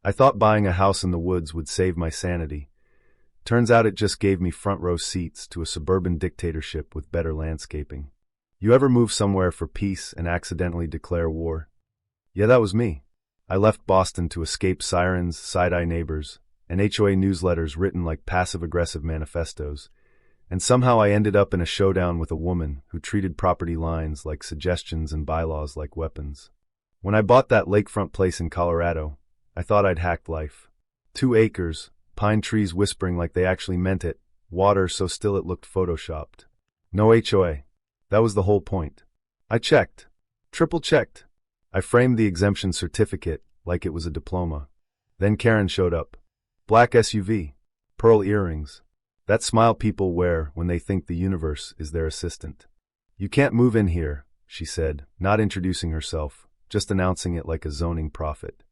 I thought buying a house in the woods would save my sanity. Turns out it just gave me front row seats to a suburban dictatorship with better landscaping. You ever move somewhere for peace and accidentally declare war? Yeah, that was me. I left Boston to escape sirens, side-eye neighbors, and HOA newsletters written like passive-aggressive manifestos, and somehow I ended up in a showdown with a woman who treated property lines like suggestions and bylaws like weapons. When I bought that lakefront place in Colorado, I thought I'd hacked life. 2 acres, pine trees whispering like they actually meant it, water so still it looked photoshopped. No HOA. That was the whole point. I checked. Triple-checked. I framed the exemption certificate like it was a diploma. Then Karen showed up. Black SUV. Pearl earrings. That smile people wear when they think the universe is their assistant. You can't move in here, she said, not introducing herself, just announcing it like a zoning prophet.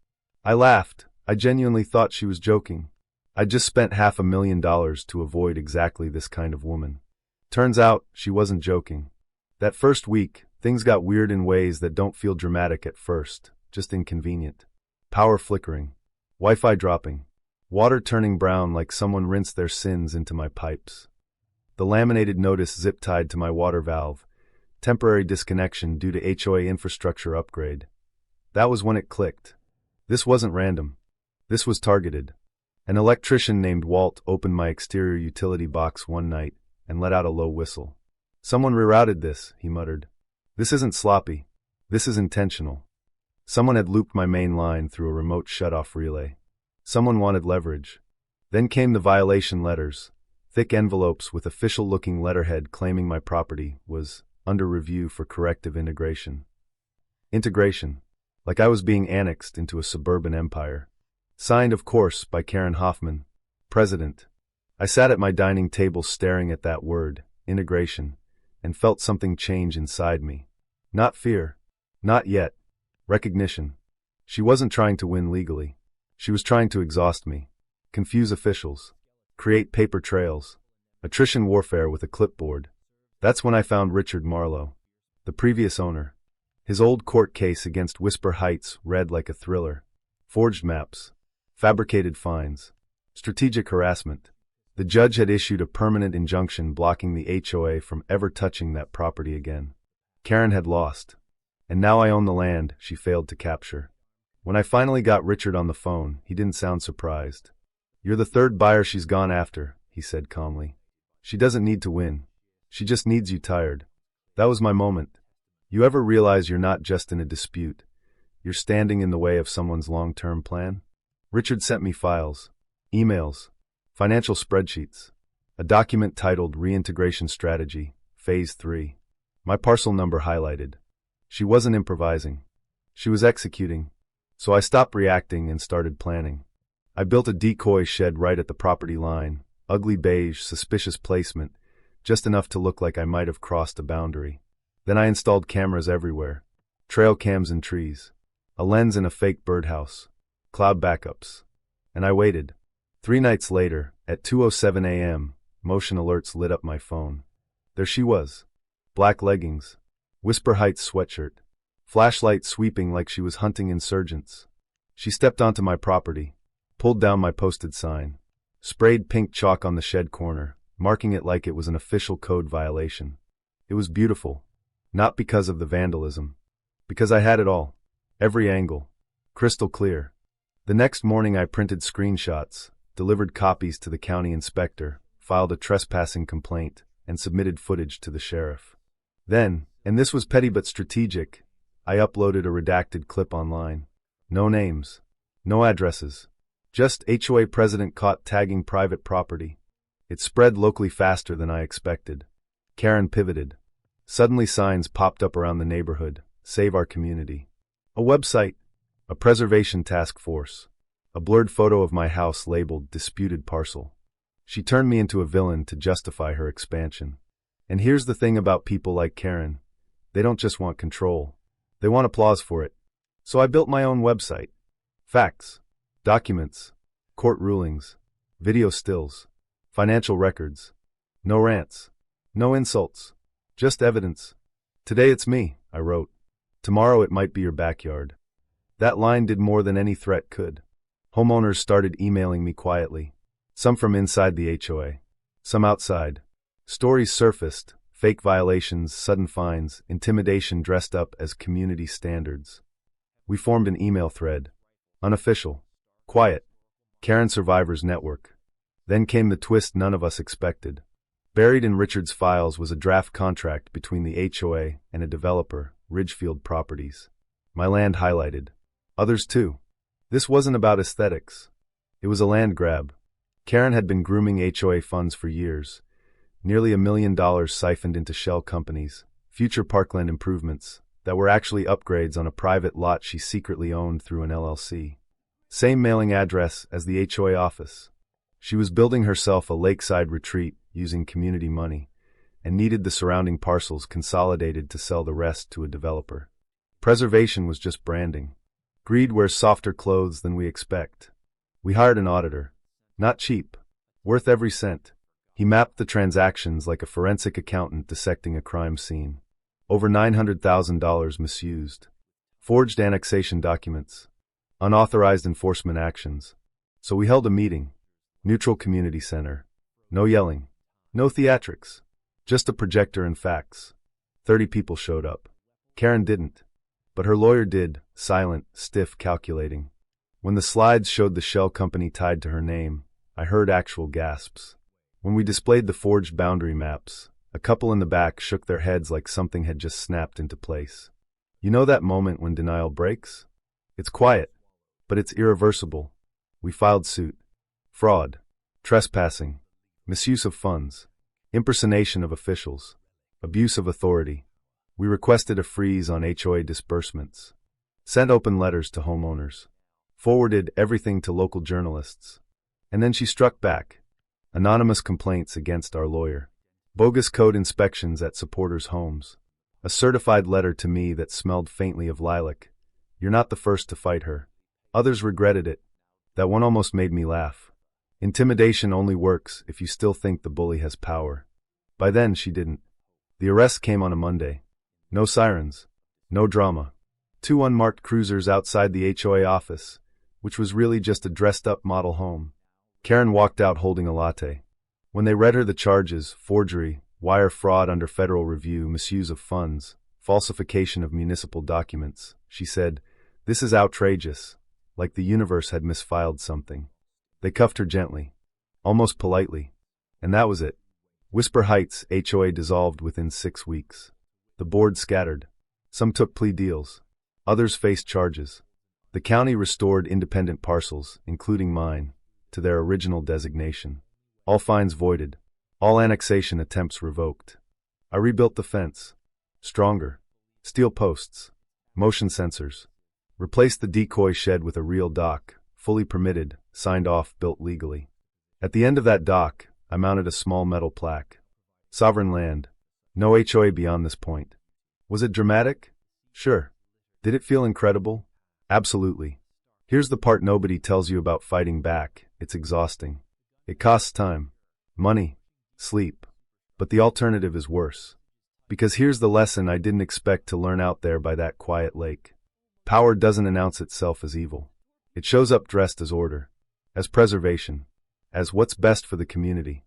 I laughed. I genuinely thought she was joking. I'd just spent $500,000 to avoid exactly this kind of woman. Turns out, she wasn't joking. That first week, things got weird in ways that don't feel dramatic at first, just inconvenient. Power flickering. Wi-Fi dropping. Water turning brown like someone rinsed their sins into my pipes. The laminated notice zip-tied to my water valve. Temporary disconnection due to HOA infrastructure upgrade. That was when it clicked. This wasn't random. This was targeted. An electrician named Walt opened my exterior utility box one night and let out a low whistle. Someone rerouted this, he muttered. This isn't sloppy. This is intentional. Someone had looped my main line through a remote shut-off relay. Someone wanted leverage. Then came the violation letters, thick envelopes with official-looking letterhead claiming my property was under review for corrective integration. Integration. Like I was being annexed into a suburban empire. Signed, of course, by Karen Hoffman, President. I sat at my dining table staring at that word, integration, and felt something change inside me. Not fear. Not yet. Recognition. She wasn't trying to win legally. She was trying to exhaust me. Confuse officials. Create paper trails. Attrition warfare with a clipboard. That's when I found Richard Marlowe, the previous owner. His old court case against Whisper Heights read like a thriller. Forged maps. Fabricated fines. Strategic harassment. The judge had issued a permanent injunction blocking the HOA from ever touching that property again. Karen had lost. And now I own the land she failed to capture. When I finally got Richard on the phone, he didn't sound surprised. You're the third buyer she's gone after, he said calmly. She doesn't need to win. She just needs you tired. That was my moment. You ever realize you're not just in a dispute? You're standing in the way of someone's long-term plan? Richard sent me files, emails, financial spreadsheets, a document titled Reintegration Strategy, Phase 3. My parcel number highlighted. She wasn't improvising. She was executing. So I stopped reacting and started planning. I built a decoy shed right at the property line, ugly beige, suspicious placement, just enough to look like I might have crossed a boundary. Then I installed cameras everywhere, trail cams in trees, a lens in a fake birdhouse, cloud backups. And I waited. 3 nights later, at 2:07 a.m., motion alerts lit up my phone. There she was. Black leggings, Whisper Heights sweatshirt, flashlight sweeping like she was hunting insurgents. She stepped onto my property, pulled down my posted sign, sprayed pink chalk on the shed corner, marking it like it was an official code violation. It was beautiful. Not because of the vandalism. Because I had it all. Every angle. Crystal clear. The next morning I printed screenshots, delivered copies to the county inspector, filed a trespassing complaint, and submitted footage to the sheriff. Then, and this was petty but strategic, I uploaded a redacted clip online. No names. No addresses. Just HOA president caught tagging private property. It spread locally faster than I expected. Karen pivoted. Suddenly signs popped up around the neighborhood. Save our community. A website. A preservation task force. A blurred photo of my house labeled disputed parcel. She turned me into a villain to justify her expansion. And here's the thing about people like Karen. They don't just want control. They want applause for it. So I built my own website. Facts. Documents. Court rulings. Video stills. Financial records. No rants. No insults. Just evidence. Today it's me, I wrote. Tomorrow it might be your backyard. That line did more than any threat could. Homeowners started emailing me quietly. Some from inside the HOA. Some outside. Stories surfaced, fake violations, sudden fines, intimidation dressed up as community standards. We formed an email thread. Unofficial. Quiet. Karen Survivors Network. Then came the twist none of us expected. Buried in Richard's files was a draft contract between the HOA and a developer, Ridgefield Properties. My land highlighted. Others too. This wasn't about aesthetics. It was a land grab. Karen had been grooming HOA funds for years. Nearly $1 million siphoned into shell companies, future parkland improvements, that were actually upgrades on a private lot she secretly owned through an LLC. Same mailing address as the HOA office. She was building herself a lakeside retreat using community money, and needed the surrounding parcels consolidated to sell the rest to a developer. Preservation was just branding. Greed wears softer clothes than we expect. We hired an auditor. Not cheap. Worth every cent. He mapped the transactions like a forensic accountant dissecting a crime scene. Over $900,000 misused. Forged annexation documents. Unauthorized enforcement actions. So we held a meeting. Neutral community center. No yelling. No theatrics. Just a projector and facts. 30 people showed up. Karen didn't. But her lawyer did, silent, stiff, calculating. When the slides showed the shell company tied to her name, I heard actual gasps. When we displayed the forged boundary maps, a couple in the back shook their heads like something had just snapped into place. You know that moment when denial breaks? It's quiet, but it's irreversible. We filed suit. Fraud. Trespassing. Misuse of funds. Impersonation of officials. Abuse of authority. We requested a freeze on HOA disbursements. Sent open letters to homeowners. Forwarded everything to local journalists. And then she struck back. Anonymous complaints against our lawyer. Bogus code inspections at supporters' homes. A certified letter to me that smelled faintly of lilac. You're not the first to fight her. Others regretted it. That one almost made me laugh. Intimidation only works if you still think the bully has power. By then, she didn't. The arrest came on a Monday. No sirens. No drama. 2 unmarked cruisers outside the HOA office, which was really just a dressed-up model home. Karen walked out holding a latte. When they read her the charges, forgery, wire fraud under federal review, misuse of funds, falsification of municipal documents, she said, "This is outrageous," like the universe had misfiled something. They cuffed her gently, almost politely, and that was it. Whisper Heights HOA dissolved within 6 weeks. The board scattered. Some took plea deals. Others faced charges. The county restored independent parcels, including mine, to their original designation. All fines voided. All annexation attempts revoked. I rebuilt the fence. Stronger. Steel posts. Motion sensors. Replaced the decoy shed with a real dock, fully permitted, signed off, built legally. At the end of that dock, I mounted a small metal plaque. Sovereign land. No HOA beyond this point. Was it dramatic? Sure. Did it feel incredible? Absolutely. Here's the part nobody tells you about fighting back. It's exhausting. It costs time, money, sleep. But the alternative is worse. Because here's the lesson I didn't expect to learn out there by that quiet lake. Power doesn't announce itself as evil. It shows up dressed as order, as preservation, as what's best for the community.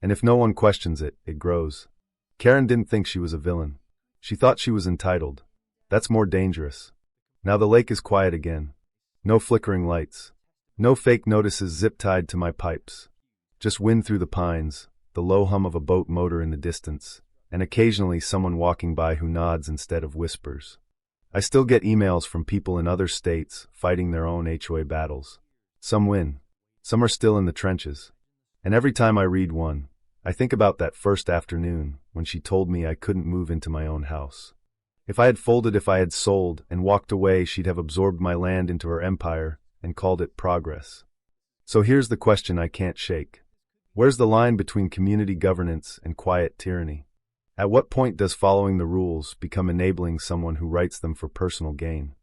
And if no one questions it, it grows. Karen didn't think she was a villain. She thought she was entitled. That's more dangerous. Now the lake is quiet again. No flickering lights. No fake notices zip-tied to my pipes. Just wind through the pines, the low hum of a boat motor in the distance, and occasionally someone walking by who nods instead of whispers. I still get emails from people in other states fighting their own HOA battles. Some win. Some are still in the trenches. And every time I read one, I think about that first afternoon when she told me I couldn't move into my own house. If I had folded, if I had sold and walked away, she'd have absorbed my land into her empire and called it progress. So here's the question I can't shake. Where's the line between community governance and quiet tyranny? At what point does following the rules become enabling someone who writes them for personal gain?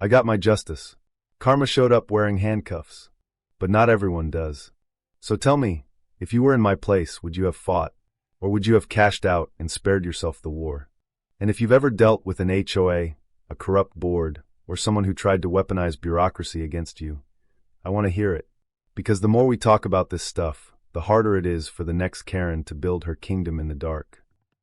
I got my justice. Karma showed up wearing handcuffs. But not everyone does. So tell me, if you were in my place, would you have fought? Or would you have cashed out and spared yourself the war? And if you've ever dealt with an HOA, a corrupt board, or someone who tried to weaponize bureaucracy against you, I want to hear it. Because the more we talk about this stuff, the harder it is for the next Karen to build her kingdom in the dark.